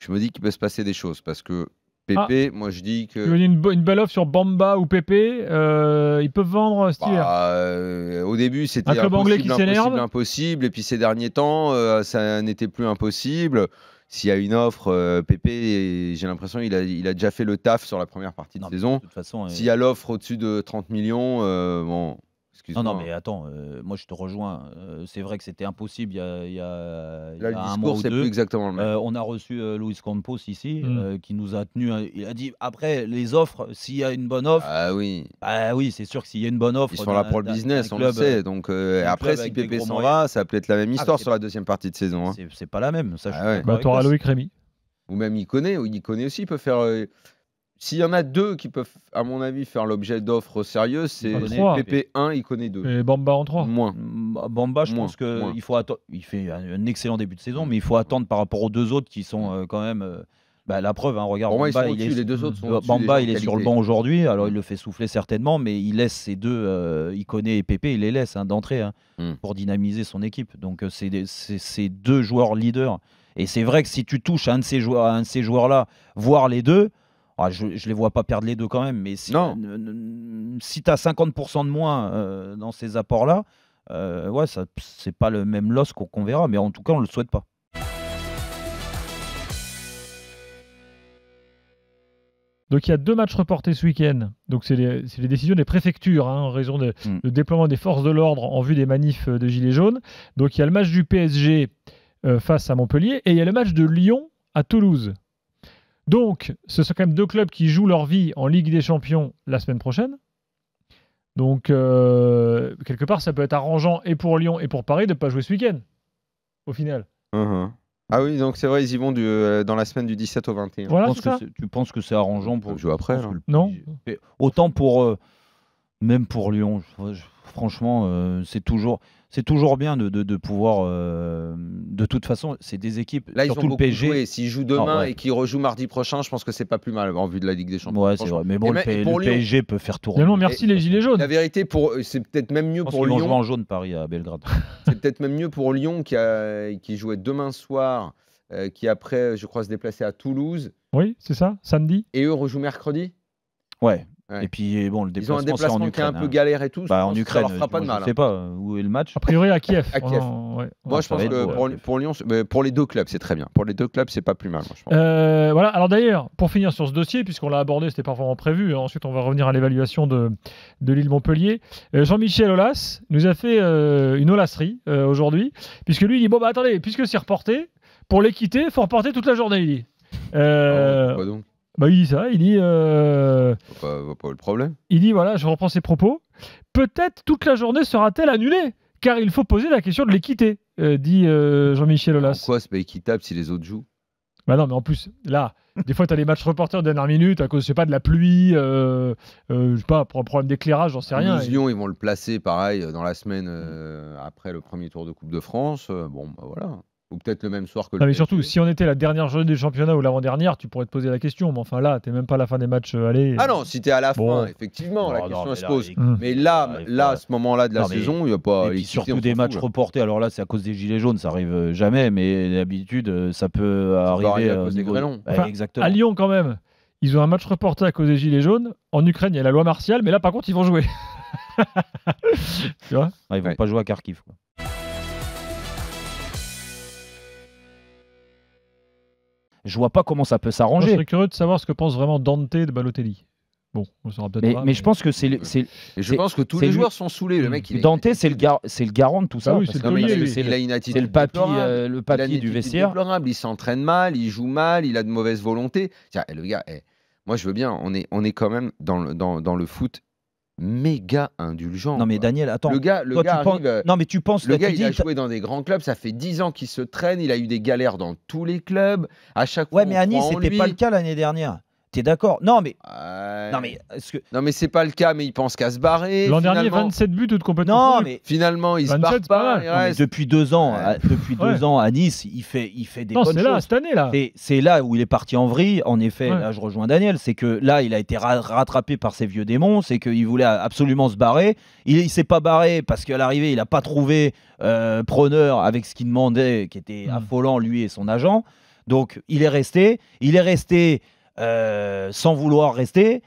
je me dis qu'il peut se passer des choses parce que Pépé, moi je dis que... Tu veux dire une belle offre sur Bamba ou Pépé, ils peuvent vendre cet hiver. Au début, c'était un club anglais qui s'énerve. Impossible, et puis ces derniers temps, ça n'était plus impossible. S'il y a une offre, Pépé, j'ai l'impression qu'il a déjà fait le taf sur la première partie de saison. De toute façon, s'il y a l'offre au-dessus de 30 millions, bon... Non, mais attends, moi je te rejoins. C'est vrai que c'était impossible il y a le un mois ou deux. Plus exactement le même. On a reçu Luis Campos ici, qui nous a tenu. Il a dit après les offres, s'il y a une bonne offre. Ah oui. Bah oui, c'est sûr que s'il y a une bonne offre. Ils sont là pour le business, on le sait. Donc après, si Pépé s'en va, ça peut être la même histoire sur la deuxième partie de saison. Hein. C'est pas la même. Ça, tu auras Loïc Rémy. Ou même il connaît aussi, il peut faire. S'il y en a deux qui peuvent, à mon avis, faire l'objet d'offres sérieuses, c'est Pépé 1, il connaît 2. Et Bamba en 3. Moins. Bamba, je pense qu'il faut attendre. Il fait un excellent début de saison, mais il faut attendre par rapport aux deux autres qui sont quand même. La preuve, hein, regarde. Pour Bamba, moi, les deux autres sont Bamba, il est sur le banc aujourd'hui, alors il le fait souffler certainement, mais il laisse ces deux, Iconé et Pépé, il les laisse d'entrée pour dynamiser son équipe. Donc c'est deux joueurs leaders. Et c'est vrai que si tu touches à un de ces joueurs-là, voire les deux. Je ne les vois pas perdre les deux quand même, mais si tu as 50% de moins dans ces apports-là, c'est pas le même loss qu'on verra, mais en tout cas, on ne le souhaite pas. Donc il y a 2 matchs reportés ce week-end. Donc c'est les décisions des préfectures en raison de déploiement des forces de l'ordre en vue des manifs de Gilets jaunes. Donc il y a le match du PSG face à Montpellier et il y a le match de Lyon à Toulouse. Donc, ce sont quand même 2 clubs qui jouent leur vie en Ligue des Champions la semaine prochaine. Donc, quelque part, ça peut être arrangeant et pour Lyon et pour Paris de ne pas jouer ce week-end, au final. Ah oui, donc c'est vrai, ils y vont dans la semaine du 17 au 21. Voilà, tu penses que c'est arrangeant pour jouer après Non. Autant même pour Lyon, franchement, c'est toujours bien de pouvoir. De toute façon, c'est des équipes. Là, surtout ils ont le PSG. Joué. S'ils jouent demain et qu'ils rejouent mardi prochain, je pense que c'est pas plus mal en vue de la Ligue des Champions. Ouais, c'est vrai. Mais bon, le PSG peut faire tourner. Non, merci les Gilets jaunes. La vérité, c'est peut-être même mieux pour Lyon. Ils vont jouer en jaune Paris à Belgrade. C'est peut-être même mieux pour Lyon qui jouait demain soir, qui après, je crois, se déplaçait à Toulouse. Oui, c'est ça, samedi. Et eux rejouent mercredi. Ouais. Et puis bon, le déplacement, ils ont un déplacement qui est un peu galère et tout. En Ukraine, ça leur fera pas de mal. Je sais pas où est le match. A priori à Kiev. À Kiev. Moi, je pense que pour Lyon, pour les deux clubs, c'est très bien. Pour les deux clubs, c'est pas plus mal. Moi, je pense. Voilà. Alors d'ailleurs, pour finir sur ce dossier, puisqu'on l'a abordé, c'était pas vraiment prévu. Ensuite, on va revenir à l'évaluation de l'île Montpellier. Jean-Michel Aulas nous a fait une olasserie aujourd'hui, puisque lui, il dit attendez, puisque c'est reporté, pour l'équité, il faut reporter toute la journée. Il dit. Pourquoi donc? Il dit ça, il dit... pas le problème. Il dit, voilà, je reprends ses propos. Peut-être toute la journée sera-t-elle annulée, car il faut poser la question de l'équité, dit Jean-Michel Aulas. Pourquoi c'est pas équitable si les autres jouent? Non, mais en plus, là, des fois, tu as les matchs reportés en dernière minute à cause, je sais pas, de la pluie, je sais pas, pour un problème d'éclairage, j'en sais rien. Lyon, ils vont le placer, pareil, dans la semaine après le premier tour de Coupe de France. Voilà. Ou peut-être le même soir que le mais surtout, si on était la dernière journée du championnat ou l'avant-dernière, tu pourrais te poser la question. Mais enfin là, t'es même pas à la fin des matchs. Ah non, si t'es à la fin, effectivement, la question se pose. Mais là, à ce moment-là de la saison, il n'y a pas... Et puis surtout des matchs reportés. Alors là, c'est à cause des Gilets jaunes, ça arrive jamais. Mais d'habitude, ça peut arriver à cause des grêlons. Exactement. À Lyon, quand même, ils ont un match reporté à cause des Gilets jaunes. En Ukraine, il y a la loi martiale. Mais là, par contre, ils vont jouer. Tu vois? Ils vont pas jouer à Kharkiv, quoi. Je vois pas comment ça peut s'arranger. Je serais curieux de savoir ce que pense vraiment Dante de Balotelli. Bon, on saura peut-être pas. Mais je pense que c'est. Je pense que tous les joueurs sont saoulés. Le mec, Dante, c'est le garant de tout ça. Oui, c'est le papy du vestiaire. Déplorable. Il s'entraîne mal, il joue mal, il a de mauvaise volonté. Tiens, le gars, moi je veux bien. On est quand même dans le foot méga indulgent. Non mais Daniel, attends. Le gars arrive, non mais tu penses le gars il a joué dans des grands clubs, ça fait 10 ans qu'il se traîne, il a eu des galères dans tous les clubs. À chaque fois. Ouais, mais à Nice c'était pas le cas l'année dernière. T'es d'accord? Non mais non mais c'est pas le cas, mais il pense qu'à se barrer. L'an dernier 27 buts toute compétition. Non mais finalement il se barre pas. Non, depuis 2 ans, à Nice, il fait des bonnes choses. C'est là cette année là. C'est là où il est parti en vrille. En effet, là je rejoins Daniel, c'est que là il a été rattrapé par ses vieux démons, c'est qu'il voulait absolument se barrer. Il s'est pas barré parce qu'à l'arrivée il a pas trouvé preneur avec ce qu'il demandait, qui était affolant lui et son agent. Donc il est resté sans vouloir rester.